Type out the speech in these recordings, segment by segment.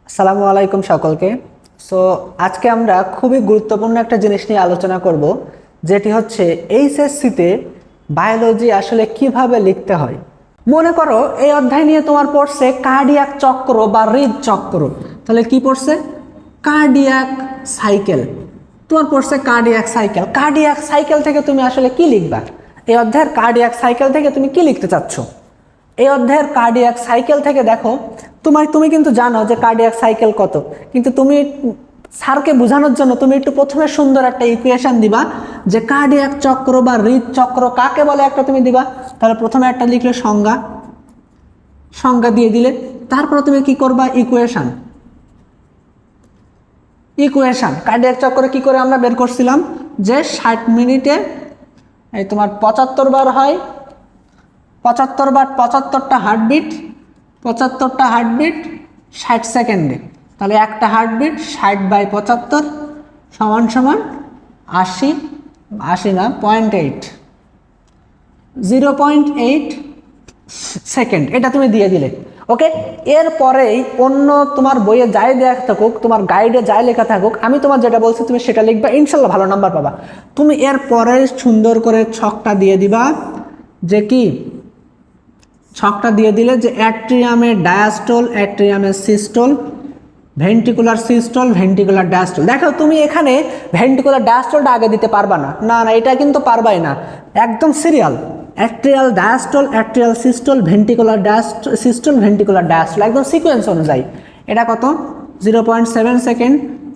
আসসালামু আলাইকুম সকলকে। সো আজকে আমরা খুবই গুরুত্বপূর্ণ একটা জিনিস নিয়ে আলোচনা করব, যেটি হচ্ছে এইচএসসিতে বায়োলজি আসলে কিভাবে লিখতে হয়। মনে করো এই অধ্যায় নিয়ে তোমার পড়ছে কার্ডিয়াক চক্র বা হৃদচক্র। তাহলে কি পড়ছে? Cardiac cycle. তোমার পড়ছে কার্ডিয়াক সাইকেল। কার্ডিয়াক সাইকেল থেকে তুমি আসলে কি লিখবা? এই অধ্যায়ের কার্ডিয়াক সাইকেল থেকে তুমি কি লিখতে চাচ্ছ? এই অধ্যায়ের কার্ডিয়াক সাইকেল থেকে দেখো, তুমি কিন্তু জানো যে কার্ডিয়াক সাইকেল কত, কিন্তু তুমি স্যারকে বোঝানোর জন্য তুমি একটু প্রথমে সুন্দর একটা ইকুয়েশন দিবা যে কার্ডিয়াক চক্র বা হৃদচক্র কাকে বলে, একটা তুমি দিবা। তাহলে প্রথমে একটা লিখলে সংজ্ঞা দিয়ে দিলে, তারপরে তুমি কি করবা? ইকুয়েশন কার্ডিয়াক চক্রে কি করে আমরা বের করছিলাম যে 60 মিনিটে এই তোমার 75 বার হয়, 75 বার 75টা হার্টবিট 60 সেকেন্ডে। তাহলে একটা হার্টবিট 60/75 সমান 80 না 0.8 সেকেন্ড। এটা তুমি দিয়ে দিলে। ওকে, এরপরেই অন্য তোমার বইয়ে যাই দেয়া থাকুক, তোমার গাইডে যাই লেখা থাকুক, আমি তোমার যেটা বলছি তুমি সেটা লিখবা, ইনশাল্লাহ ভালো নাম্বার পাবা। তুমি এরপরে সুন্দর করে ছকটা দিয়ে দিবা, যে কি ছকটা দিয়ে দিলে যে অ্যাট্রিয়ামের ডায়াস্টল, অ্যাট্রিয়ামের systole, ventricular systole, ventricular diastole. দেখো তুমি এখানে ভেন্ট্রিকুলার ডায়াস্টলটা আগে দিতে পারবা না, এটা কিন্তু পারবাই না। একদম serial atrial diastole, atrial systole, ventricular systole, ventricular diastole, একদম সিকোয়েন্স অনুযায়ী। এটা কত? 0.7 সেকেন্ড,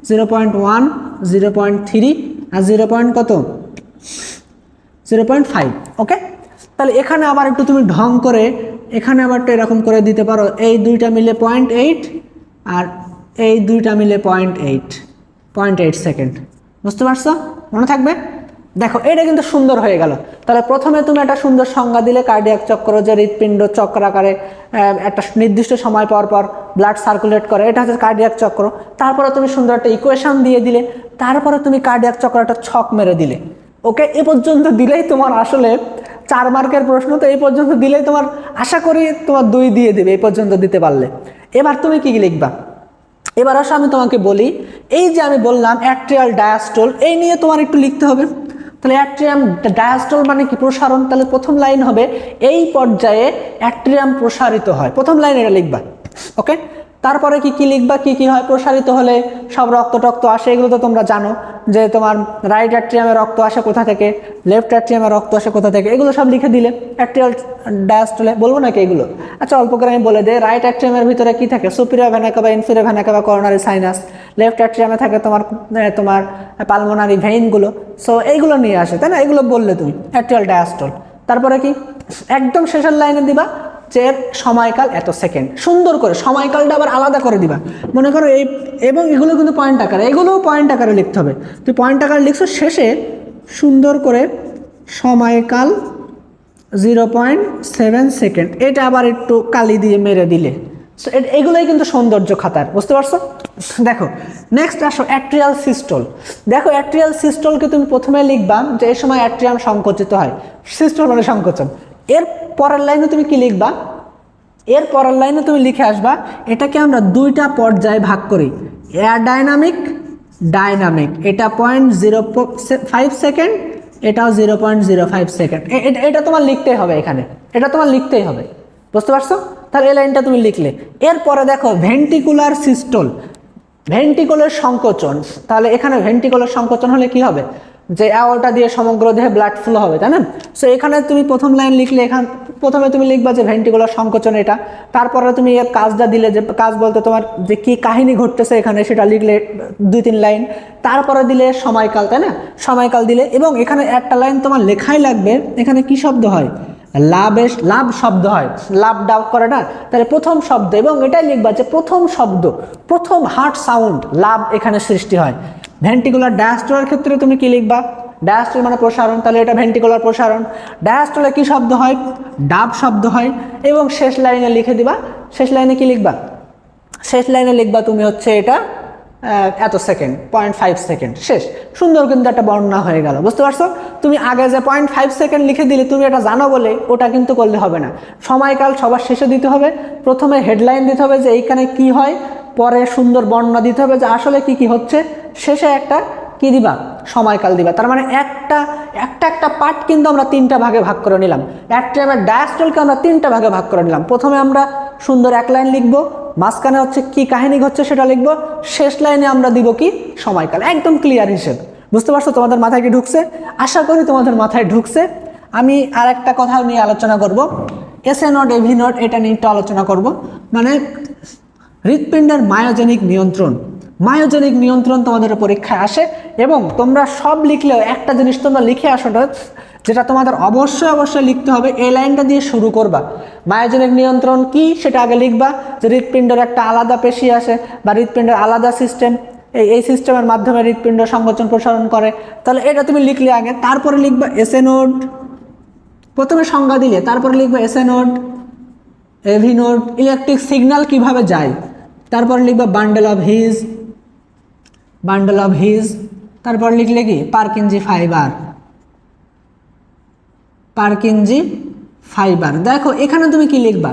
0.1, 0.3 আর 0.5। ওকে, তাহলে এখানে আবার একটু তুমি ঢং করে এখানে আবার একটু এরকম করে দিতে পারো, এই দুইটা মিলে 0.8 আর এই দুইটা মিলে 0.8 সেকেন্ড। বুঝতে পারছো? মনে থাকবে? দেখো এটা কিন্তু সুন্দর হয়ে গেল। তাহলে প্রথমে তুমি একটা সুন্দর সংজ্ঞা দিলে কার্ডিয়াক চক্র, যে হৃৎপিণ্ড চক্রাকারে একটা নির্দিষ্ট সময় পর পর ব্লাড সার্কুলেট করে, এটা হচ্ছে কার্ডিয়াক চক্র। তারপরে তুমি সুন্দর একটা ইকুয়েশন দিয়ে দিলে, তারপরে তুমি কার্ডিয়াক চক্র একটা ছক মেরে দিলে। ওকে, এ পর্যন্ত দিলেই তোমার আসলে 4 মার্কের প্রশ্ন, তো এই পর্যন্ত দিলেই তোমার আশা করি তোমার 2 দিয়ে দেবে, এই পর্যন্ত দিতে পারলে। এবার তুমি কি লিখবা? এবার আসো আমি তোমাকে বলি, এই যে আমি বললাম অ্যাট্রিয়াল ডায়াস্টল, এই নিয়ে তোমার একটু লিখতে হবে। তাহলে অ্যাট্রিয়াম ডায়াস্টল মানে কি? প্রসারণ। তাহলে প্রথম লাইন হবে এই পর্যায়ে অ্যাট্রিয়াম প্রসারিত হয়, প্রথম লাইন এটা লিখবা। ওকে, তারপরে কি লিখবা? কি হয়? প্রসারিত হলে সব রক্ত আসে, এগুলো তো তোমরা জানো, যে তোমার রাইট অ্যাট্রিয়ামে রক্ত আসে কোথা থেকে, লেফট অ্যাট্রিয়ামে রক্ত আসে কোথা থেকে, এগুলো সব লিখে দিলে। অ্যাট্রিয়াল ডায়াস্টলে বলবো নাকি এগুলো? আচ্ছা, অল্প করে আমি বলে দিই। রাইট অ্যাট্রিয়ামের ভিতরে কি থাকে? Superior vena cava, inferior vena cava, coronary sinus. Left অ্যাট্রিয়ামে থাকে তোমার পালমোনারি ভেইনগুলো। সো এইগুলো নিয়ে আসে, তাই না? এগুলো বললে তুমি অ্যাট্রিয়াল ডায়াস্টল। তারপরে কি? একদম শেষের লাইনে দিবা যে এর সময়কাল এত সেকেন্ড। সুন্দর করে সময়কালটা আবার আলাদা করে দিবা। মনে করো এই, এবং এগুলো কিন্তু পয়েন্ট আকারে, এগুলোও পয়েন্ট আকারে লিখতে হবে। তুই পয়েন্ট আকারে লিখছো, শেষে সুন্দর করে সময়কাল 0.7 সেকেন্ড, এটা আবার একটু কালি দিয়ে মেরে দিলে। সো এগুলোই কিন্তু সৌন্দর্য খাতার। বুঝতে পারছো? দেখো নেক্সট আসো অ্যাট্রিয়াল সিস্টল। দেখো অ্যাট্রিয়াল সিস্টলকে তুমি প্রথমে লিখবা যে এই সময় অ্যাট্রিয়াম সংকুচিত হয়, সিস্টল মানে সংকোচন। এর পরের লাইনে তুমি কি লিখবা? এর পরের লাইনে তুমি লিখে আসবা এটাকে আমরা 2টা পর্যায়ে ভাগ করি, এয়ারডাইনামিক, ডাইনামিক। এটা 0.05 সেকেন্ড, এটাও 0.05 সেকেন্ড। এটা তোমার লিখতেই হবে এখানে, এটা তোমার লিখতেই হবে। বুঝতে পারছো? তাহলে এই লাইনটা তুমি লিখলে। এরপরে দেখো ভেন্ট্রিকুলার সিস্টল, ভেন্ট্রিকুলার সংকোচন। তাহলে এখানে ভেন্ট্রিকুলার সংকোচন হলে কি হবে? যে অ্যাওর্টা দিয়ে সমগ্র দেহে ব্লাড ফ্লো হবে, তাই না? সো এখানে তুমি প্রথম লাইন লিখলে, এখানে প্রথমে তুমি লিখবা যে ভেন্ট্রিকুলার সংকোচন এটা। তারপরে তুমি এর কাজটা দিলে, যে কাজ বলতে তোমার যে কি কাহিনী ঘটতেছে এখানে সেটা লিখলে 2-3 লাইন। তারপরে দিলে সময়কাল, তাই না? সময়কাল দিলে, এবং এখানে একটা লাইন তোমার লেখাই লাগবে, এখানে কি শব্দ হয়? লাভ শব্দ হয়, লাভ ডাউ করে না? তাহলে প্রথম শব্দ, এবং এটাই লিখবা যে প্রথম শব্দ, প্রথম হার্ট সাউন্ড লাভ এখানে সৃষ্টি হয়। ভেন্ট্রিকুলার ডায়াস্টলের ক্ষেত্রে তুমি কি লিখবা? ডায়াস্টল মানে প্রসারণ, তাহলে এটা ভেন্ট্রিকুলার প্রসারণ। ডায়াস্টলে কি শব্দ হয়? ডাব শব্দ হয়। এবং শেষ লাইনে লিখে দিবা, শেষ লাইনে কি লিখবা? শেষ লাইনে লিখবা তুমি হচ্ছে এটা এত সেকেন্ড, 0.5 সেকেন্ড। শেষ। সুন্দর কিন্তু একটা বর্ণনা হয়ে গেল। বুঝতে পারছো? তুমি আগে যে 0.5 সেকেন্ড লিখে দিলে, তুমি এটা জানো বলে ওটা কিন্তু করলে হবে না। সময়কাল সবার শেষে দিতে হবে, প্রথমে হেডলাইন দিতে হবে যে এইখানে কি হয়, পরে সুন্দর বর্ণনা দিতে হবে যে আসলে কি কি হচ্ছে, শেষে একটা কি দিবা, সময়কাল দিবা। তার মানে একটা পার্ট কিন্তু আমরা 3টা ভাগে ভাগ করে নিলাম। অ্যাট্রিয়ামের ডায়াস্টলকে আমরা 3টা ভাগে ভাগ করে নিলাম। প্রথমে আমরা সুন্দর এক লাইন লিখবো, মাঝখানে হচ্ছে কি কাহিনী হচ্ছে সেটা লিখবো, শেষ লাইনে আমরা দিব কি, সময়কাল। একদম ক্লিয়ার হিসেব। বুঝতে পারছো? তোমাদের মাথায় কি ঢুকছে? আশা করি তোমাদের মাথায় ঢুকছে। আমি আর একটা কথা নিয়ে আলোচনা করব, এসএ নোড এভি নোড, এটা নিয়ে একটু আলোচনা করব। মানে হৃৎপিণ্ডের মায়োজেনিক নিয়ন্ত্রণ। মায়োজেনিক নিয়ন্ত্রণ তোমাদের পরীক্ষায় আসে এবং তোমরা সব লিখলেও একটা জিনিস তোমরা লিখে আসো, যেটা তোমাদের অবশ্যই লিখতে হবে, এই লাইনটা দিয়ে শুরু করবা। মায়োজেনিক নিয়ন্ত্রণ কি সেটা আগে লিখবা, যে হৃৎপিণ্ডের একটা আলাদা পেশি আসে বা হৃৎপিণ্ডের আলাদা সিস্টেম, এই সিস্টেমের মাধ্যমে হৃৎপিণ্ড সংকোচন প্রসারণ করে। তাহলে এটা তুমি লিখলে আগে, তারপরে লিখবা এসএ নোড, প্রথমে সংজ্ঞা দিলে তারপরে লিখবা SA node AV node, electric signal কিভাবে যায়, তারপর লিখবা বান্ডেল অফ হিজ, তারপর লিখলে কি পারকিনজি ফাইবার। দেখো এখানে তুমি কি লিখবা,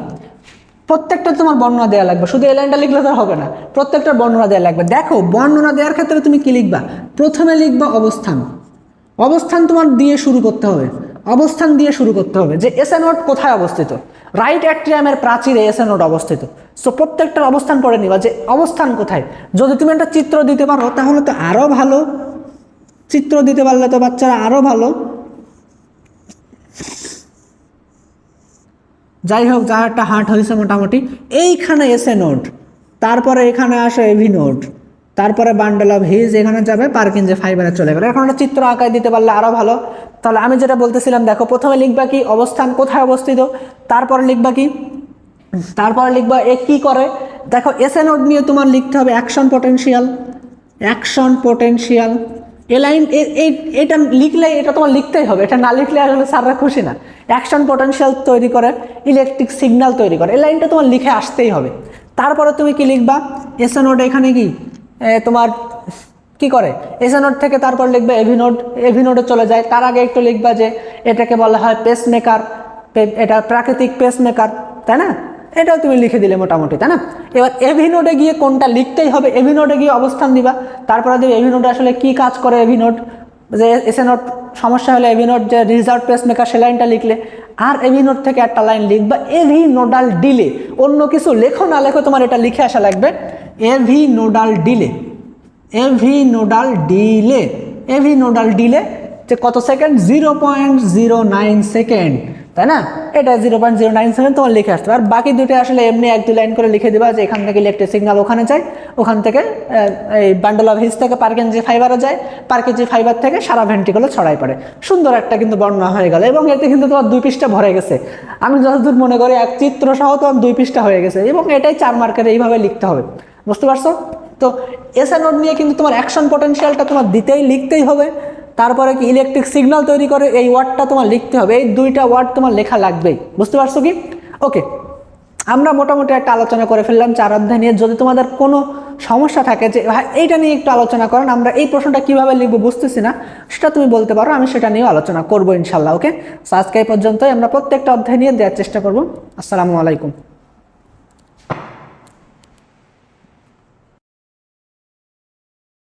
প্রত্যেকটা তোমার বর্ণনা দেওয়া লাগবে, শুধু এই লাইনটা লিখলে তো হবে না, প্রত্যেকটা বর্ণনা দেওয়া লাগবে। দেখো বর্ণনা দেওয়ার ক্ষেত্রে তুমি কি লিখবা, প্রথমে লিখবা অবস্থান তোমার দিয়ে শুরু করতে হবে, যে এসএ নোড কোথায় অবস্থিত, রাইট অ্যাট্রিয়ামের প্রাচীরে এসএ নোড অবস্থিত। সো প্রত্যেকটার অবস্থান পড়ে নিবা যে অবস্থান কোথায়। যদি তুমি একটা চিত্র দিতে পারো তাহলে তো আরো ভালো, চিত্র দিতে পারলে তো বাচ্চারা আরো ভালো। যাই হোক, যার একটা হার্ট হয়েছে মোটামুটি, এইখানে এসএ নোড, তারপরে এখানে আসে এভি নোড, তারপরে বান্ডেল অফ হিজ এখানে যাবে, পারকিনজি ফাইবারে চলে গেল। এখন একটা চিত্র আঁকায় দিতে পারলে আরো ভালো। তাহলে আমি যেটা বলতেছিলাম, দেখো প্রথমে লিখবা কি অবস্থান কোথায় অবস্থিত, তারপরে লিখবা কি, তারপরে লিখবা এ কি করে। দেখো এসএ নোড নিয়ে তোমার লিখতে হবে অ্যাকশন পোটেনশিয়াল। এ লাইন এটা লিখলে, এটা তোমার লিখতেই হবে, এটা না লিখলে আসলে স্যাররা খুশি না। অ্যাকশন পোটেনশিয়াল তৈরি করে, ইলেকট্রিক সিগন্যাল তৈরি করে, এই লাইনটা তোমার লিখে আসতেই হবে। তারপরে তুমি কি লিখবা, এসএ নোড এখানে কি তোমার কি করে, এসএ নোড থেকে তারপর লিখবে এভি নোডে চলে যায়। তার আগে একটু লিখবা যে এটাকে বলা হয় পেসমেকার, এটা প্রাকৃতিক পেসমেকার, তাই না? এটাও তুমি লিখে দিলে মোটামুটি, তাই না? এবার এভি নোডে গিয়ে কোনটা লিখতেই হবে, এভি নোডে গিয়ে অবস্থান দিবা, তারপরে দিবে এভি নোডে আসলে কি কাজ করে, এভি নোড যে এসএ নোড সমস্যা হলে এভি নোড যে রিজার্ভ পেসমেকার সে লাইনটা লিখলে। আর এভি নোড থেকে একটা লাইন লিখবা এভি নোডাল ডিলে, অন্য কিছু লেখো না লেখো তোমার এটা লিখে আসা লাগবে, এভি নোডাল ডিলে যে কত সেকেন্ড, 0.09 সেকেন্ড, তাই না? এটা 0.09 সেকেন্ড তোমার লিখে আসতে হবে। আর বাকি দুটো আসলে এমনি 1-2 লাইন করে লিখে দেবা যে এখান থেকে ইলেকট্রিক সিগন্যাল ওখানে যায়, ওখান থেকে এই বান্ডেল অফ হিজ থেকে পারকিনজি ফাইবারে যায়, পারকিনজি ফাইবার থেকে সারা ভেন্ট্রিকলে ছড়াই পড়ে। সুন্দর একটা কিন্তু বর্ণনা হয়ে গেল এবং এতে কিন্তু তোমার 2 পৃষ্ঠা ভরে গেছে। আমি যতদূর মনে করি এক চিত্র সহ তোমার 2 পৃষ্ঠা হয়ে গেছে এবং এটাই 4 মার্কের, এইভাবে লিখতে হবে। বুঝতে পারছো? তো এসএ নোড নিয়ে কিন্তু তোমার অ্যাকশন পোটেনশিয়ালটা তোমার লিখতেই হবে। তারপরে কি ইলেকট্রিক সিগন্যাল তৈরি করে, এই ওয়ার্ডটা তোমার লিখতে হবে, এই 2টা ওয়ার্ড তোমার লেখা লাগবেই। বুঝতে পারছো কি? ওকে, আমরা মোটামুটি একটা আলোচনা করে ফেললাম 4 অধ্যায় নিয়ে। যদি তোমাদের কোনো সমস্যা থাকে যে ভাই এইটা নিয়ে একটু আলোচনা করেন, আমরা এই প্রশ্নটা কিভাবে লিখবো বুঝতেছি না, সেটা তুমি বলতে পারো, আমি সেটা নিয়েও আলোচনা করবো ইনশাল্লাহ। ওকে, আজকে এই পর্যন্তই, আমরা প্রত্যেকটা অধ্যায় নিয়ে দেওয়ার চেষ্টা করবো। আসসালামু আলাইকুম।